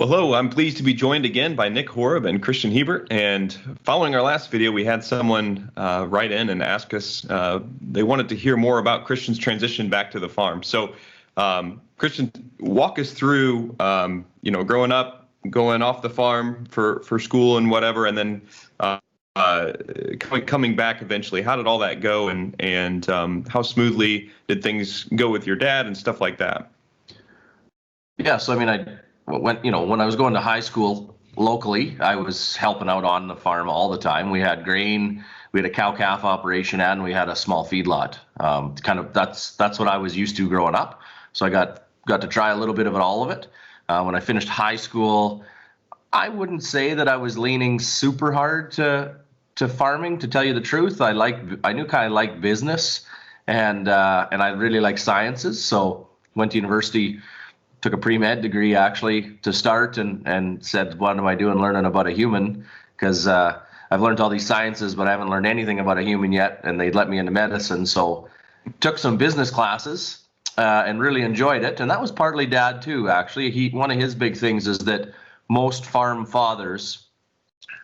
Well, hello. I'm pleased to be joined again by Nick Horob and Kristjan Hebert. And following our last video, we had someone write in and ask us, they wanted to hear more about Kristjan's transition back to the farm. So, Kristjan, walk us through, growing up, going off the farm for school and whatever, and then coming back eventually. How did all that go, and how smoothly did things go with your dad and stuff like that? Yeah, so when I was going to high school locally, I was helping out on the farm all the time. We had grain, we had a cow-calf operation, and we had a small feedlot. That's what I was used to growing up. So I got to try a little bit of all of it. When I finished high school, I wouldn't say that I was leaning super hard to farming. To tell you the truth, I knew kind of liked business, and I really like sciences. So went to university. Took a pre-med degree actually to start and said, what am I doing learning about a human? Because I've learned all these sciences, but I haven't learned anything about a human yet. And they'd let me into medicine. So took some business classes and really enjoyed it. And that was partly Dad too, actually. One of his big things is that most farm fathers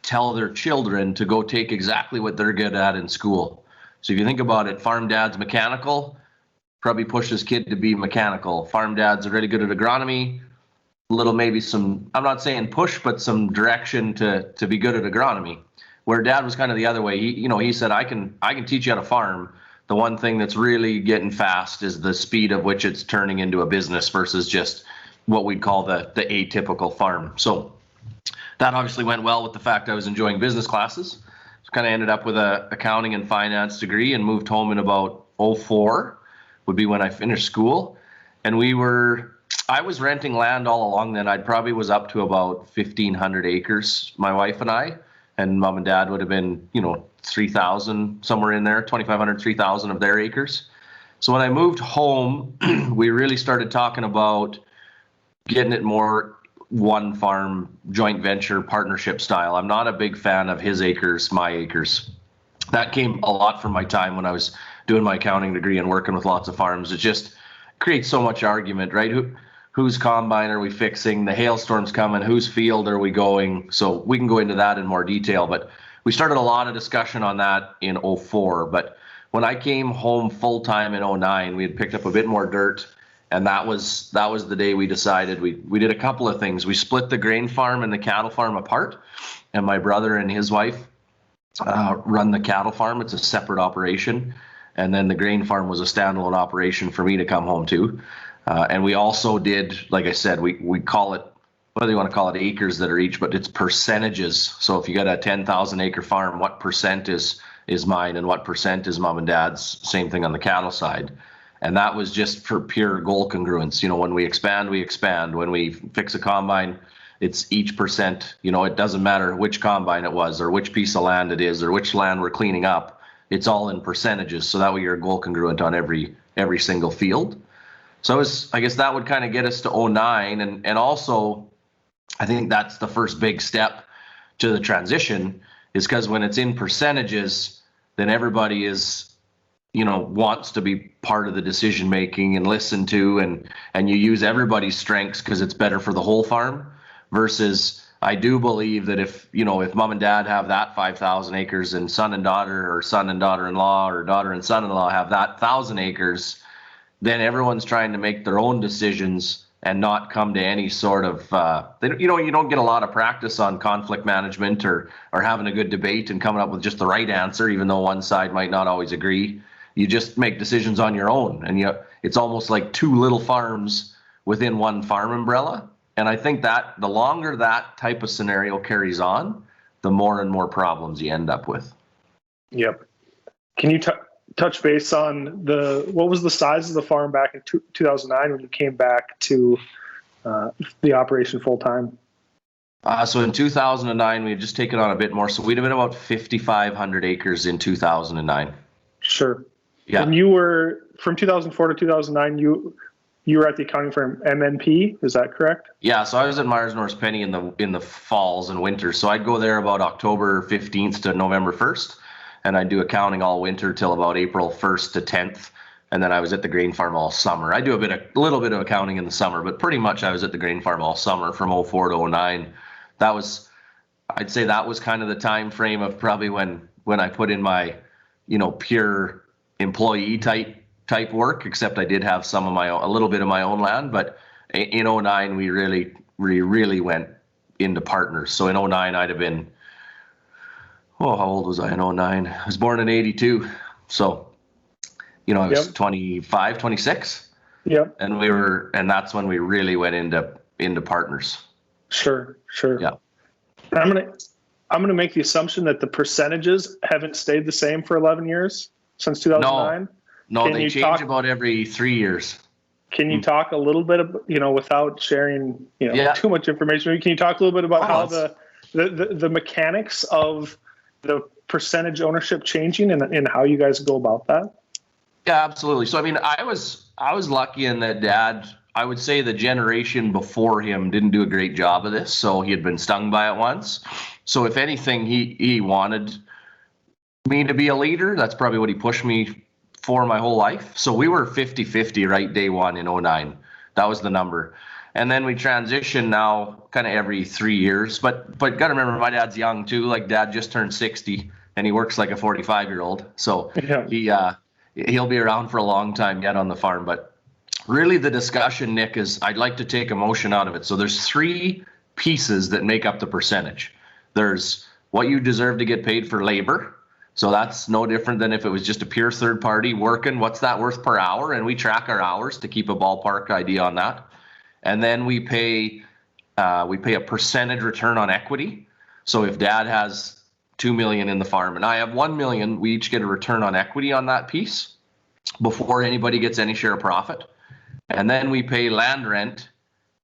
tell their children to go take exactly what they're good at in school. So if you think about it, farm dad's mechanical, probably push his kid to be mechanical. Farm dads are really good at agronomy, maybe some, I'm not saying push, but some direction to be good at agronomy. Where Dad was kind of the other way. He said, I can teach you how to farm. The one thing that's really getting fast is the speed of which it's turning into a business versus just what we'd call the atypical farm. So that obviously went well with the fact I was enjoying business classes. So kind of ended up with a accounting and finance degree and moved home in about 2004. Would be when I finished school. And I was renting land all along then. I probably was up to about 1,500 acres, my wife and I, and Mom and Dad would have been, 3,000, somewhere in there, 2,500, 3,000 of their acres. So when I moved home, we really started talking about getting it more one farm, joint venture, partnership style. I'm not a big fan of his acres, my acres. That came a lot from my time when I was doing my accounting degree and working with lots of farms. It just creates so much argument, right? Whose combine are we fixing? The hailstorm's coming. Whose field are we going? So we can go into that in more detail, but we started a lot of discussion on that in 2004. But when I came home full time in 2009, we had picked up a bit more dirt, and that was the day we decided we did a couple of things. We split the grain farm and the cattle farm apart, and my brother and his wife run the cattle farm. It's a separate operation. And then the grain farm was a standalone operation for me to come home to. And we also did, like I said, we call it, whether you want to call it acres that are each, but it's percentages. So if you got a 10,000 acre farm, what percent is mine and what percent is Mom and Dad's? Same thing on the cattle side. And that was just for pure goal congruence. When we expand, we expand. When we fix a combine, it's each percent. It doesn't matter which combine it was or which piece of land it is or which land we're cleaning up. It's all in percentages, so that way you're goal congruent on every single field. So I guess that would kind of get us to 2009, and also I think that's the first big step to the transition, is because when it's in percentages, then everybody is, wants to be part of the decision making and listened to, and you use everybody's strengths because it's better for the whole farm. Versus I do believe that if Mom and Dad have that 5,000 acres and son and daughter, or son and daughter-in-law, or daughter and son-in-law have that 1,000 acres, then everyone's trying to make their own decisions and not come to any sort of, you don't get a lot of practice on conflict management or having a good debate and coming up with just the right answer, even though one side might not always agree. You just make decisions on your own. And it's almost like two little farms within one farm umbrella. And I think that the longer that type of scenario carries on, the more and more problems you end up with. Yep. Can you touch base on what was the size of the farm back in 2009 when you came back to the operation full time? So in 2009, we had just taken on a bit more. So we'd have been about 5,500 acres in 2009. Sure. Yeah. And you were, from 2004 to 2009, you were at the accounting firm MNP, is that correct? Yeah, so I was at Myers Norris Penny in the falls and winter. So I'd go there about October 15th to November 1st, and I'd do accounting all winter till about April 1st to 10th And then I was at the grain farm all summer. I do a little bit of accounting in the summer, but pretty much I was at the grain farm all summer from 04 to 09. I'd say that was kind of the time frame of probably when I put in my, pure employee type work, except I did have a little bit of my own land. But in 09, we really went into partners. So in 09, I'd have been, how old was I in 09? I was born in 82. So, I was 25, 26. Yep. And that's when we really went into partners. Sure. Yeah. I'm gonna make the assumption that the percentages haven't stayed the same for 11 years since 2009. No, they change about every 3 years. Can you talk a little bit about, without sharing, too much information? Can you talk a little bit about how the mechanics of the percentage ownership changing and how you guys go about that? Yeah, absolutely. So, I was lucky in that Dad, I would say the generation before him didn't do a great job of this. So he had been stung by it once. So if anything, he wanted me to be a leader. That's probably what he pushed me for my whole life. So we were 50-50 right day one in 09. That was the number. And then we transition now kind of every 3 years. But got to remember, my dad's young too. Like, Dad just turned 60 and he works like a 45-year-old. So he'll be around for a long time yet on the farm. But really the discussion, Nick, is I'd like to take emotion out of it. So there's 3 pieces that make up the percentage. There's what you deserve to get paid for labor. So that's no different than if it was just a pure third party working. What's that worth per hour? And we track our hours to keep a ballpark idea on that. And then we pay a percentage return on equity. So if Dad has $2 million in the farm and I have $1 million, we each get a return on equity on that piece before anybody gets any share of profit. And then we pay land rent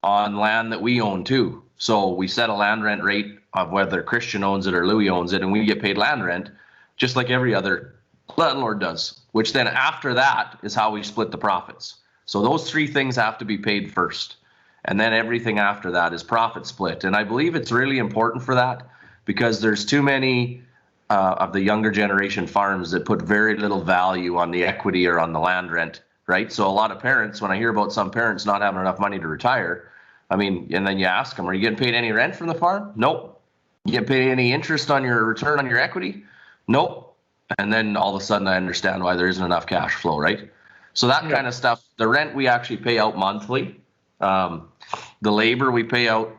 on land that we own too. So we set a land rent rate of whether Kristjan owns it or Louis owns it, and we get paid land rent just like every other landlord does, which then after that is how we split the profits. So those 3 things have to be paid first. And then everything after that is profit split. And I believe it's really important for that because there's too many of the younger generation farms that put very little value on the equity or on the land rent, right? So a lot of parents, when I hear about some parents not having enough money to retire, and then you ask them, are you getting paid any rent from the farm? Nope. You get paid any interest on your return on your equity? Nope. And then all of a sudden I understand why there isn't enough cash flow, right? So that kind of stuff, the rent we actually pay out monthly. The labor we pay out,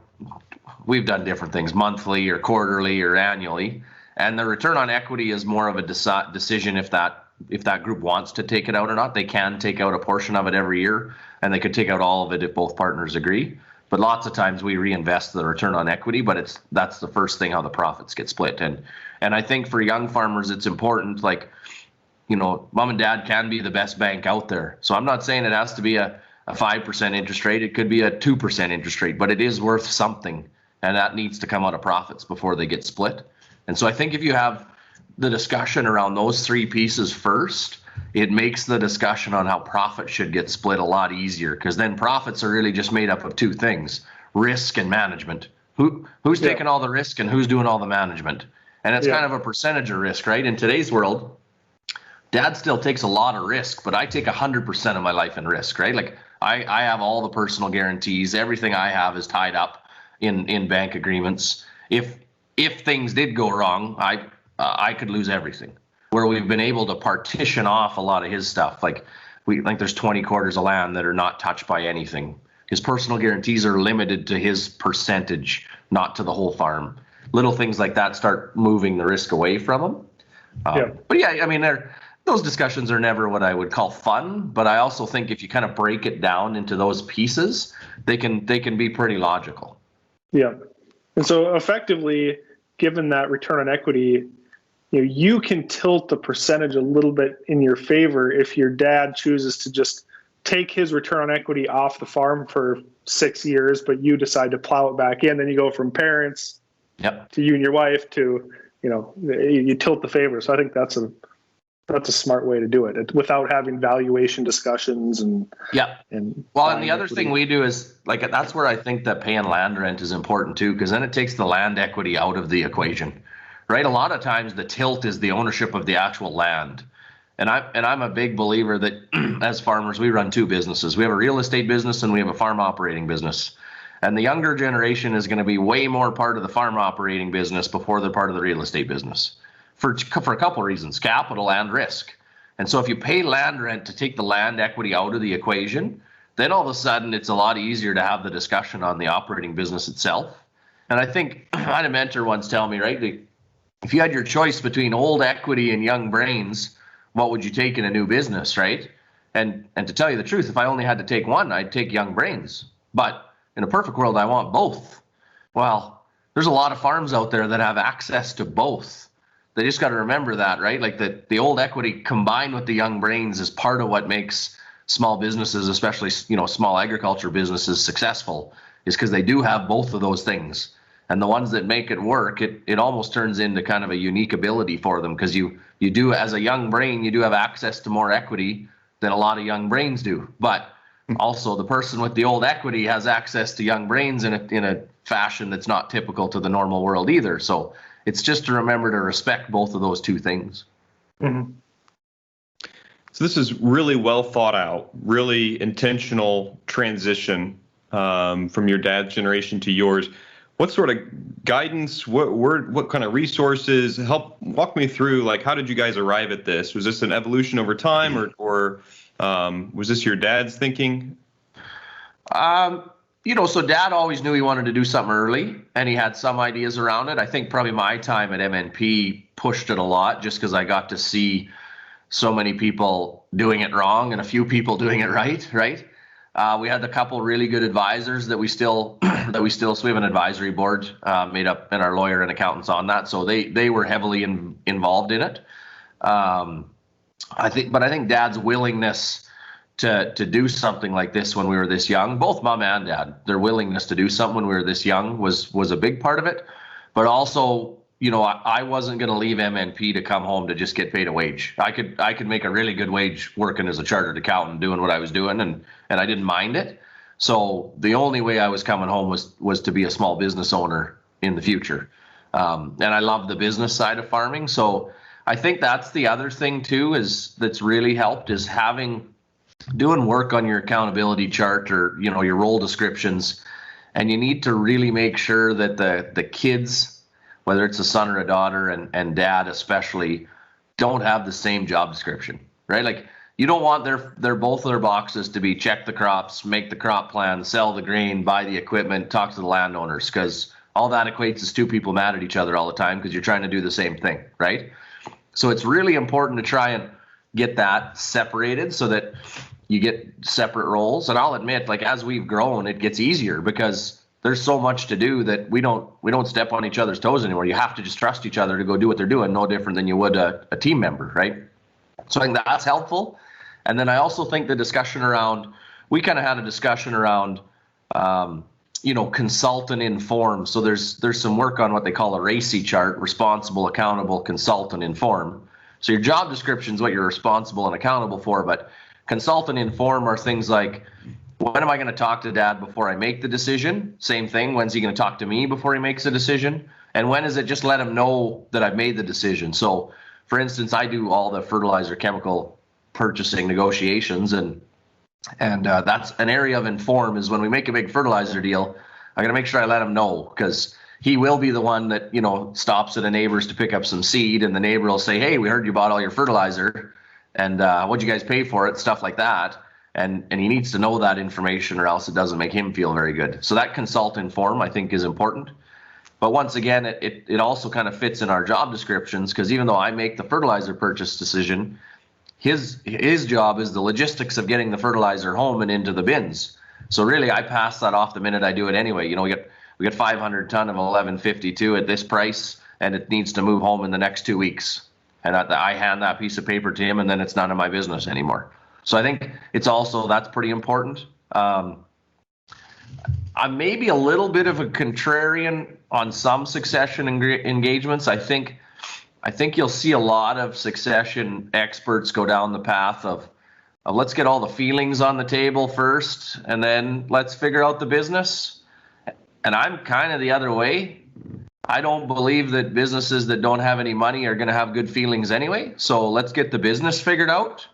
we've done different things, monthly or quarterly or annually. And the return on equity is more of a decision if that group wants to take it out or not. They can take out a portion of it every year, and they could take out all of it if both partners agree. But lots of times we reinvest the return on equity, but that's the first thing, how the profits get split. And I think for young farmers, it's important, like, mom and dad can be the best bank out there. So I'm not saying it has to be a 5% interest rate. It could be a 2% interest rate, but it is worth something. And that needs to come out of profits before they get split. And so I think if you have the discussion around those 3 pieces first, it makes the discussion on how profit should get split a lot easier, because then profits are really just made up of 2 things, risk and management. Who's taking all the risk and who's doing all the management? And it's kind of a percentage of risk, right? In today's world, Dad still takes a lot of risk, but I take 100% of my life in risk, right? Like I have all the personal guarantees. Everything I have is tied up in bank agreements. If things did go wrong, I could lose everything. Where we've been able to partition off a lot of his stuff, like there's 20 quarters of land that are not touched by anything. His personal guarantees are limited to his percentage, not to the whole farm. Little things like that start moving the risk away from him. But yeah, those discussions are never what I would call fun, but I also think if you kind of break it down into those pieces, they can be pretty logical. Yeah. And so effectively, given that return on equity, you can tilt the percentage a little bit in your favor if your dad chooses to just take his return on equity off the farm for 6 years, but you decide to plow it back in. Then you go from parents to you and your wife to, you tilt the favor. So I think that's a smart way to do it without having valuation discussions and the other thing we do is that's where I think that paying land rent is important too, because then it takes the land equity out of the equation, right? A lot of times the tilt is the ownership of the actual land, And I'm a big believer that as farmers, we run two businesses. We have a real estate business and we have a farm operating business. And the younger generation is going to be way more part of the farm operating business before they're part of the real estate business for a couple of reasons, capital and risk. And so if you pay land rent to take the land equity out of the equation, then all of a sudden it's a lot easier to have the discussion on the operating business itself. And I think I had a mentor once tell me, right, if you had your choice between old equity and young brains, what would you take in a new business, right? And to tell you the truth, if I only had to take one, I'd take young brains. But in a perfect world, I want both. Well, there's a lot of farms out there that have access to both. They just got to remember that, right? Like the old equity combined with the young brains is part of what makes small businesses, especially, small agriculture businesses, successful, is because they do have both of those things. And the ones that make it work, it almost turns into kind of a unique ability for them, because you do, as a young brain, you do have access to more equity than a lot of young brains do. But also the person with the old equity has access to young brains in a fashion that's not typical to the normal world either. So it's just to remember to respect both of those two things. Mm-hmm. So this is really well thought out, really intentional transition from your dad's generation to yours. What sort of guidance, what kind of resources, help walk me through, like, how did you guys arrive at this? Was this an evolution over time, or was this your dad's thinking? So Dad always knew he wanted to do something early, and he had some ideas around it. I think probably my time at MNP pushed it a lot, just because I got to see so many people doing it wrong and a few people doing it right. We had a couple really good advisors that we still so we have an advisory board made up, and our lawyer and accountants on that. So they were heavily involved in it. I think Dad's willingness to do something like this when we were this young, both Mom and Dad, their willingness to do something when we were this young was a big part of it. But also, I wasn't going to leave MNP to come home to just get paid a wage. I could make a really good wage working as a chartered accountant, doing what I was doing, and I didn't mind it. So the only way I was coming home was to be a small business owner in the future. And I love the business side of farming. So I think that's the other thing too, that's really helped, is doing work on your accountability chart, or, your role descriptions. And you need to really make sure that the kids, whether it's a son or a daughter, and Dad especially, don't have the same job description, right? Like, you don't want both of their boxes to be check the crops, make the crop plan, sell the grain, buy the equipment, talk to the landowners, because all that equates as two people mad at each other all the time because you're trying to do the same thing, right? So it's really important to try and get that separated so that you get separate roles. And I'll admit, like, as we've grown, it gets easier because there's so much to do that we don't step on each other's toes anymore. You have to just trust each other to go do what they're doing, no different than you would a team member, right? So I think that's helpful. And then I also think the discussion around, we kind of had a discussion around, consultant inform. So there's some work on what they call a RACI chart, responsible, accountable, consultant, inform. So your job description is what you're responsible and accountable for, but consultant inform are things like, when am I going to talk to Dad before I make the decision? Same thing. When's he going to talk to me before he makes a decision? And when is it just let him know that I've made the decision? So, for instance, I do all the fertilizer chemical purchasing negotiations, and that's an area of inform, is when we make a big fertilizer deal, I got to make sure I let him know, because he will be the one that, stops at a neighbor's to pick up some seed, and the neighbor will say, hey, we heard you bought all your fertilizer, and what'd you guys pay for it? Stuff like that. And he needs to know that information, or else it doesn't make him feel very good. So that consult inform, I think, is important. But once again, it also kind of fits in our job descriptions, because even though I make the fertilizer purchase decision, his job is the logistics of getting the fertilizer home and into the bins. So really, I pass that off the minute I do it anyway. We get 500 ton of 1152 at this price, and it needs to move home in the next 2 weeks. And I hand that piece of paper to him, and then it's none of my business anymore. So I think that's pretty important. I'm maybe a little bit of a contrarian on some succession engagements. I think you'll see a lot of succession experts go down the path of let's get all the feelings on the table first, and then let's figure out the business. And I'm kind of the other way. I don't believe that businesses that don't have any money are going to have good feelings anyway. So let's get the business figured out,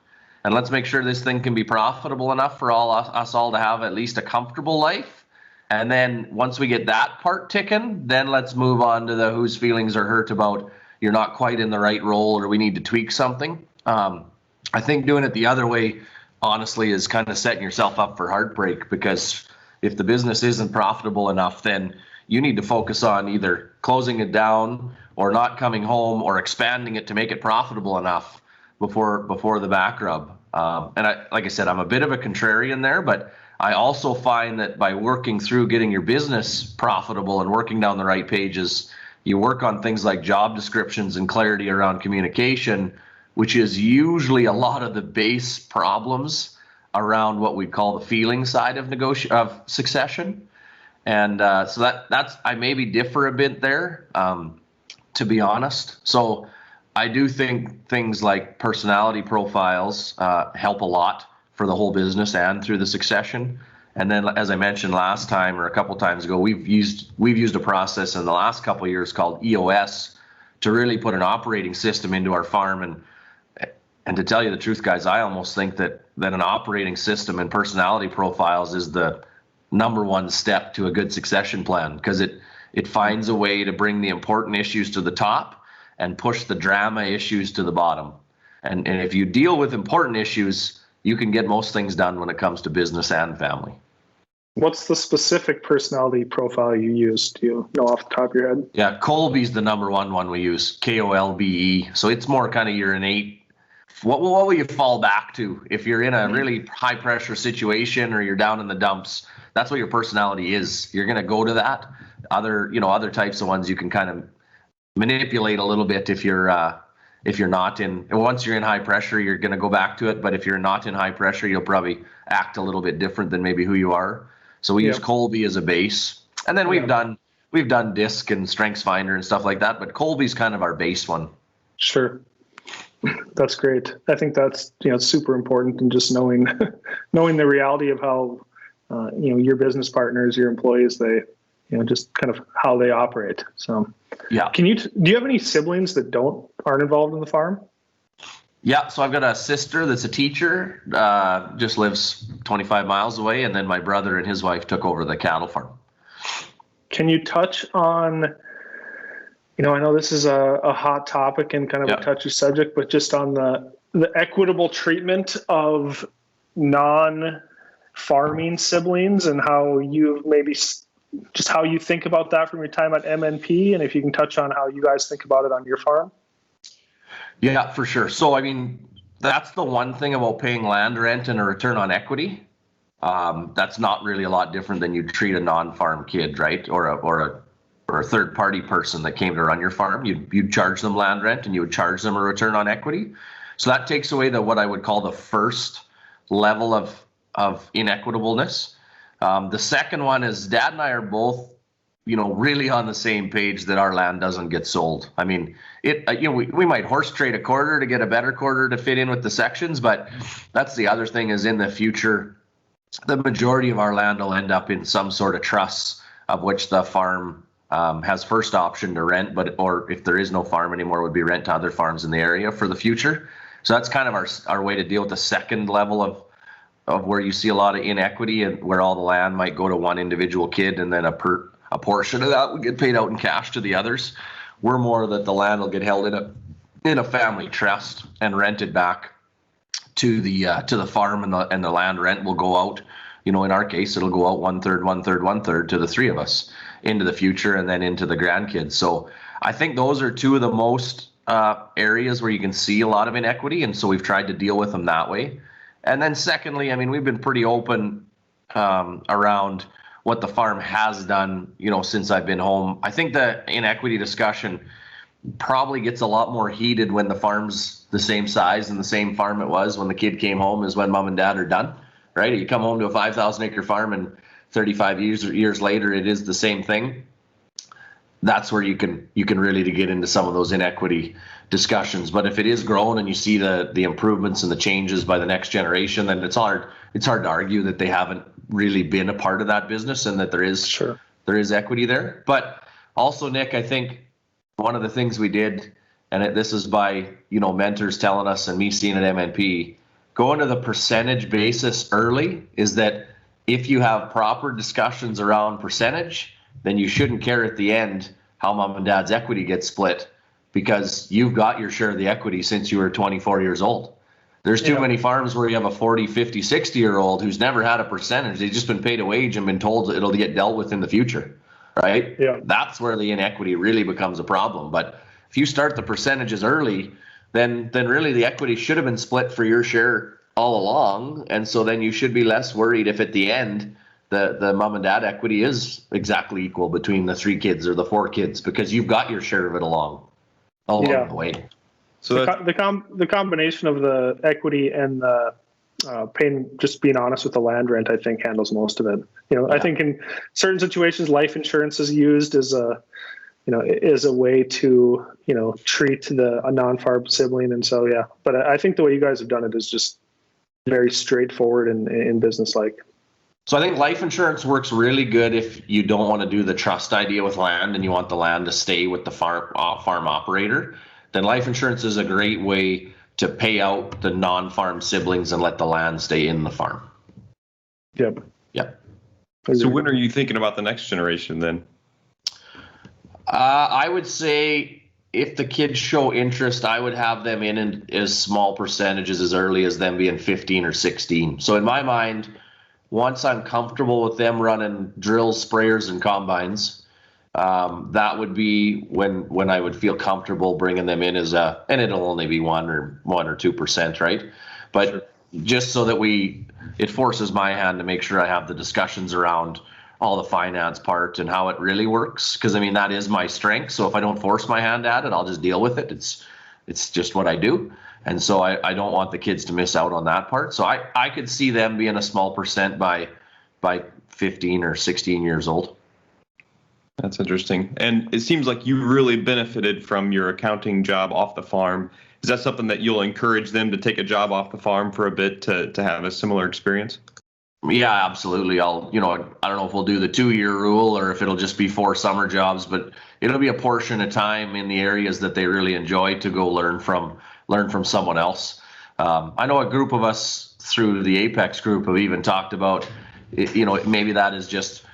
and let's make sure this thing can be profitable enough for us all to have at least a comfortable life. And then once we get that part ticking, then let's move on to the whose feelings are hurt about you're not quite in the right role or we need to tweak something. I think doing it the other way, honestly, is kind of setting yourself up for heartbreak, because if the business isn't profitable enough, then you need to focus on either closing it down or not coming home or expanding it to make it profitable enough before the back rub. And like I said, I'm a bit of a contrarian there, but I also find that by working through getting your business profitable and working down the right pages, you work on things like job descriptions and clarity around communication, which is usually a lot of the base problems around what we call the feeling side of succession. And so that's I maybe differ a bit there, to be honest. So I do think things like personality profiles help a lot for the whole business and through the succession. And then, as I mentioned last time or a couple times ago, we've used a process in the last couple of years called EOS to really put an operating system into our farm. And to tell you the truth, guys, I almost think that an operating system and personality profiles is the number one step to a good succession plan, because it finds a way to bring the important issues to the top and push the drama issues to the bottom. And if you deal with important issues, you can get most things done when it comes to business and family. What's the specific personality profile you use? Do you know off the top of your head? Yeah, Kolbe's the number one we use, Kolbe. So it's more kind of your innate. What will you fall back to if you're in a really high pressure situation or you're down in the dumps? That's what your personality is. You're going to go to that. Other types of ones you can kind of manipulate a little bit if you're not in. Once you're in high pressure, you're going to go back to it. But if you're not in high pressure, you'll probably act a little bit different than maybe who you are. So we use Kolbe as a base, and then we've done DISC and Strengths Finder and stuff like that. But Kolbe's kind of our base one. Sure. That's great. I think that's super important, and just knowing the reality of how your business partners, your employees, they just kind of how they operate. So yeah. Do you have any siblings that aren't involved in the farm? Yeah, so I've got a sister that's a teacher, just lives 25 miles away, and then my brother and his wife took over the cattle farm. Can you touch on? I know this is a hot topic and kind of a touchy subject, but just on the equitable treatment of non-farming siblings and how you how you think about that from your time at MNP, and if you can touch on how you guys think about it on your farm. Yeah, for sure. So, I mean, that's the one thing about paying land rent and a return on equity. That's not really a lot different than you treat a non-farm kid, right? Or a third-party person that came to run your farm. You'd charge them land rent and you would charge them a return on equity. So that takes away what I would call the first level of inequitableness. The second one is Dad and I are both, really on the same page that our land doesn't get sold. I mean, we might horse trade a quarter to get a better quarter to fit in with the sections, but that's the other thing is in the future, the majority of our land will end up in some sort of trusts, of which the farm has first option to rent, or if there is no farm anymore, would be rent to other farms in the area for the future. So that's kind of our way to deal with the second level of where you see a lot of inequity, and where all the land might go to one individual kid, and then a portion of that would get paid out in cash to the others. We're more that the land will get held in a family trust and rented back to the farm, and the land rent will go out. In our case, it'll go out 1/3 to the three of us into the future, and then into the grandkids. So I think those are two of the most areas where you can see a lot of inequity, and so we've tried to deal with them that way. And then secondly, I mean, we've been pretty open around what the farm has done, since I've been home. I think the inequity discussion probably gets a lot more heated when the farm's the same size and the same farm it was when the kid came home as when mom and dad are done, right? You come home to a 5,000 acre farm, and 35 years later, it is the same thing. That's where you can really get into some of those inequity discussions. But if it is grown and you see the improvements and the changes by the next generation, then it's hard to argue that they haven't really been a part of that business, and that there is equity there. But Also, Nick, I think one of the things we did, and this is by, mentors telling us and me seeing at MNP, going to the percentage basis early is that if you have proper discussions around percentage, then you shouldn't care at the end how mom and dad's equity gets split, because you've got your share of the equity since you were 24 years old. There's too many farms where you have a 40, 50, 60-year-old who's never had a percentage. They've just been paid a wage and been told that it'll get dealt with in the future, right? Yeah. That's where the inequity really becomes a problem. But if you start the percentages early, then really the equity should have been split for your share all along. And so then you should be less worried if at the end the mom and dad equity is exactly equal between the 3 kids or the 4 kids, because you've got your share of it along the way. So the combination of the equity and the just being honest with the land rent, I think, handles most of it. I think in certain situations, life insurance is used as a way to treat a non-farm sibling, and so But I think the way you guys have done it is just very straightforward and business-like. So I think life insurance works really good if you don't want to do the trust idea with land and you want the land to stay with the farm operator. Then life insurance is a great way to pay out the non-farm siblings and let the land stay in the farm. Yep. So when are you thinking about the next generation then? I would say if the kids show interest, I would have them in as small percentages as early as them being 15 or 16. So in my mind, once I'm comfortable with them running drills, sprayers, and combines, that would be when I would feel comfortable bringing them in and it'll only be 1 or 2%, right? But sure. Just so that it forces my hand to make sure I have the discussions around all the finance part and how it really works. Because that is my strength. So if I don't force my hand at it, I'll just deal with it. It's just what I do. And so I don't want the kids to miss out on that part. So I could see them being a small percent by 15 or 16 years old. That's interesting. And it seems like you really benefited from your accounting job off the farm. Is that something that you'll encourage them to take a job off the farm for a bit to have a similar experience? Yeah, absolutely. I don't know if we'll do the 2-year rule or if it'll just be 4 summer jobs, but it'll be a portion of time in the areas that they really enjoy to go learn from someone else. I know a group of us through the Apex group have even talked about, maybe that is just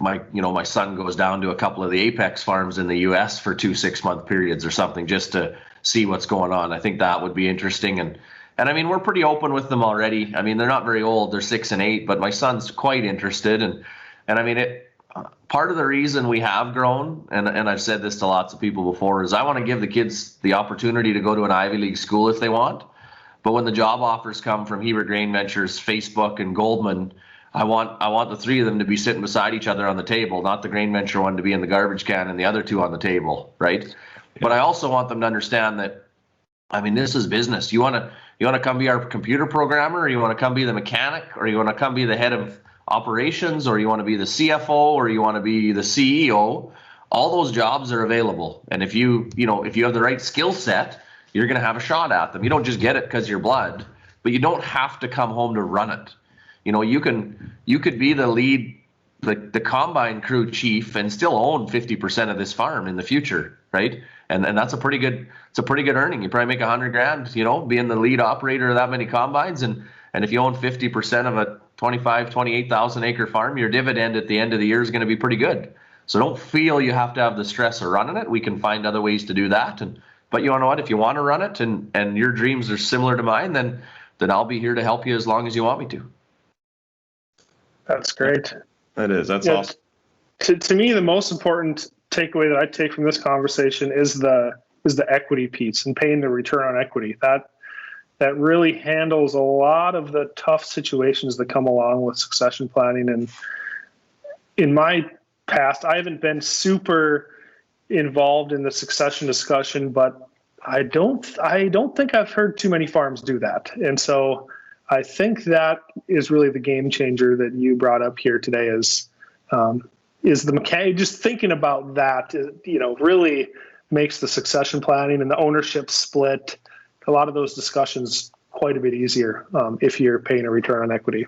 my son goes down to a couple of the Apex farms in the US for 2 6-month periods or something just to see what's going on. I think that would be interesting. And we're pretty open with them already. They're not very old. They're 6 and 8, but my son's quite interested. And part of the reason we have grown, and I've said this to lots of people before, is I want to give the kids the opportunity to go to an Ivy League school if they want. But when the job offers come from Hebert Grain Ventures, Facebook, and Goldman, I want the 3 of them to be sitting beside each other on the table, not the Grain Venture one to be in the garbage can and the other 2 on the table, right? Yeah. But I also want them to understand that, this is business. You want to come be our computer programmer, or you want to come be the mechanic, or you want to come be the head of operations, or you want to be the CFO, or you want to be the CEO. All those jobs are available. And if you have the right skill set, you're going to have a shot at them. You don't just get it because you're blood, but you don't have to come home to run it. You could be the lead, the combine crew chief, and still own 50% of this farm in the future, right? And that's a pretty good earning. You probably make $100,000, being the lead operator of that many combines. And if you own 50% of a 28,000 acre farm, your dividend at the end of the year is going to be pretty good. So don't feel you have to have the stress of running it. We can find other ways to do that. But you know what? If you want to run it and your dreams are similar to mine, then I'll be here to help you as long as you want me to. That's great. That is. That's awesome. To me, the most important takeaway that I take from this conversation is the equity piece and paying the return on equity. That really handles a lot of the tough situations that come along with succession planning. And in my past, I haven't been super involved in the succession discussion, but I don't think I've heard too many farms do that. And so I think that is really the game changer that you brought up here today is the mechanic. Just thinking about that, really makes the succession planning and the ownership split, a lot of those discussions, quite a bit easier if you're paying a return on equity.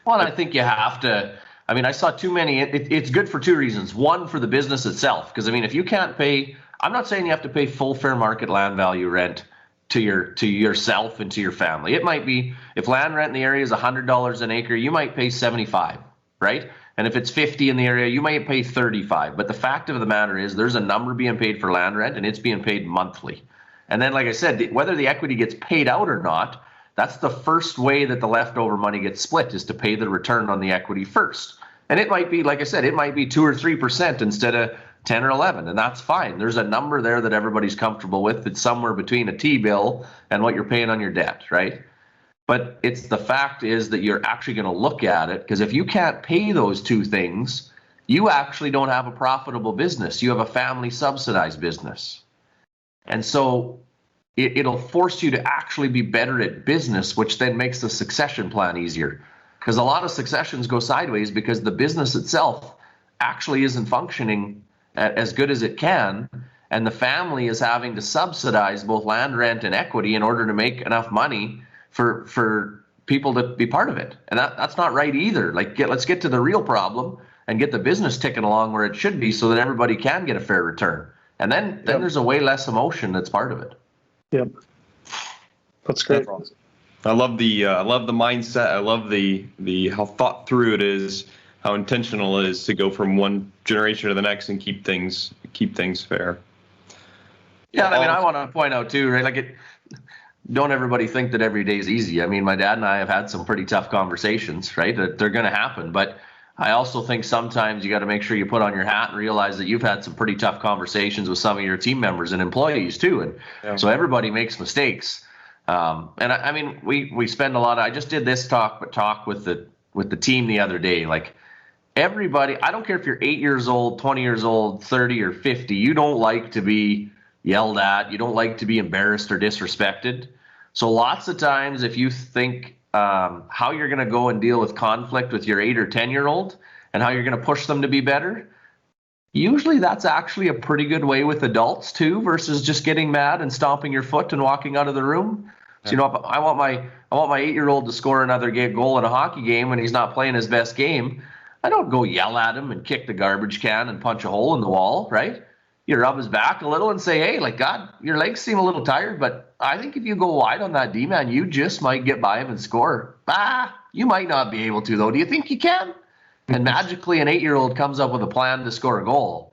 Well, I think you have to. I mean, I saw too many. It's good for two reasons. One, for the business itself, because I mean, if you can't pay, I'm not saying you have to pay full fair market land value rent to yourself and to your family. It might be, if land rent in the area is $100 an acre, you might pay 75, right? And if it's 50 in the area, you might pay 35. But the fact of the matter is, there's a number being paid for land rent, and it's being paid monthly. And then, like I said, whether the equity gets paid out or not, that's the first way that the leftover money gets split, is to pay the return on the equity first. And it might be, like I said, it might be 2 or 3% instead of 10 or 11, and that's fine. There's a number there that everybody's comfortable with. It's somewhere between a T-bill and what you're paying on your debt, right? But it's the fact is that you're actually going to look at it, because if you can't pay those two things, you actually don't have a profitable business. You have a family subsidized business. And so it'll force you to actually be better at business, which then makes the succession plan easier. Because a lot of successions go sideways because the business itself actually isn't functioning as good as it can, and the family is having to subsidize both land rent and equity in order to make enough money for people to be part of it. And that's not right either. Like, let's get to the real problem and get the business ticking along where it should be, so that everybody can get a fair return. And then there's a way less emotion that's part of it. Yep. That's great. That's awesome. I love the mindset. I love the how thought through it is, how intentional it is to go from one generation to the next and keep things fair. Yeah, I mean, I want to point out too, right? Like, don't everybody think that every day is easy. I mean, my dad and I have had some pretty tough conversations, right? That they're going to happen, but I also think sometimes you got to make sure you put on your hat and realize that you've had some pretty tough conversations with some of your team members and employees too, and so everybody makes mistakes. And I mean, we spend a lot of, I just did this talk with the team the other day. Like, everybody, I don't care if you're 8 years old, 20 years old, 30 or 50, you don't like to be yelled at. You don't like to be embarrassed or disrespected. So lots of times, if you think how you're going to go and deal with conflict with your 8 or 10-year-old and how you're going to push them to be better, usually that's actually a pretty good way with adults too, versus just getting mad and stomping your foot and walking out of the room. So, you know, I want my 8-year-old to score another goal in a hockey game when he's not playing his best game. I don't go yell at him and kick the garbage can and punch a hole in the wall, right? You rub his back a little and say, hey, like, God, your legs seem a little tired, but I think if you go wide on that D-man, you just might get by him and score. You might not be able to, though. Do you think you can? And magically, an 8-year-old comes up with a plan to score a goal.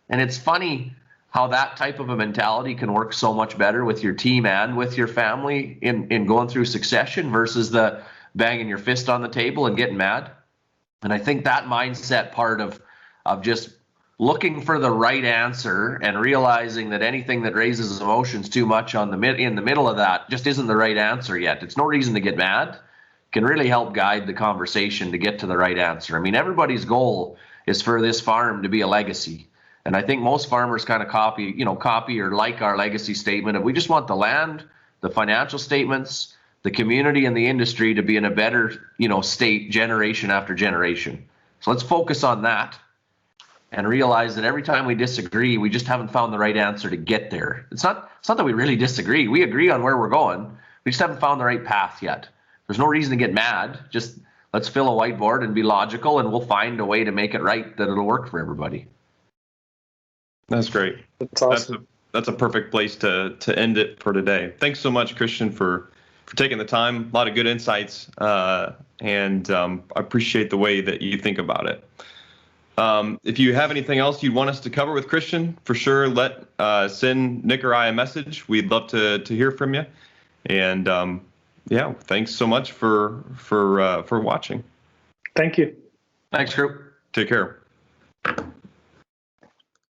And it's funny how that type of a mentality can work so much better with your team and with your family in going through succession versus the banging your fist on the table and getting mad. And I think that mindset part of just looking for the right answer and realizing that anything that raises emotions too much in the middle of that just isn't the right answer yet. It's no reason to get mad. Can really help guide the conversation to get to the right answer. I mean, everybody's goal is for this farm to be a legacy. And I think most farmers kind of copy or like our legacy statement of, we just want the land, the financial statements, the community and the industry to be in a better, state generation after generation. So let's focus on that and realize that every time we disagree, we just haven't found the right answer to get there. It's not that we really disagree. We agree on where we're going. We just haven't found the right path yet. There's no reason to get mad. Just let's fill a whiteboard and be logical, and we'll find a way to make it right that it'll work for everybody. That's great. That's awesome. That's a perfect place to end it for today. Thanks so much, Kristjan, for taking the time. A lot of good insights, and I appreciate the way that you think about it. If you have anything else you'd want us to cover with Kristjan, for sure, send Nick or I a message. We'd love to hear from you. And thanks so much for watching. Thank you. Thanks, group. Take care.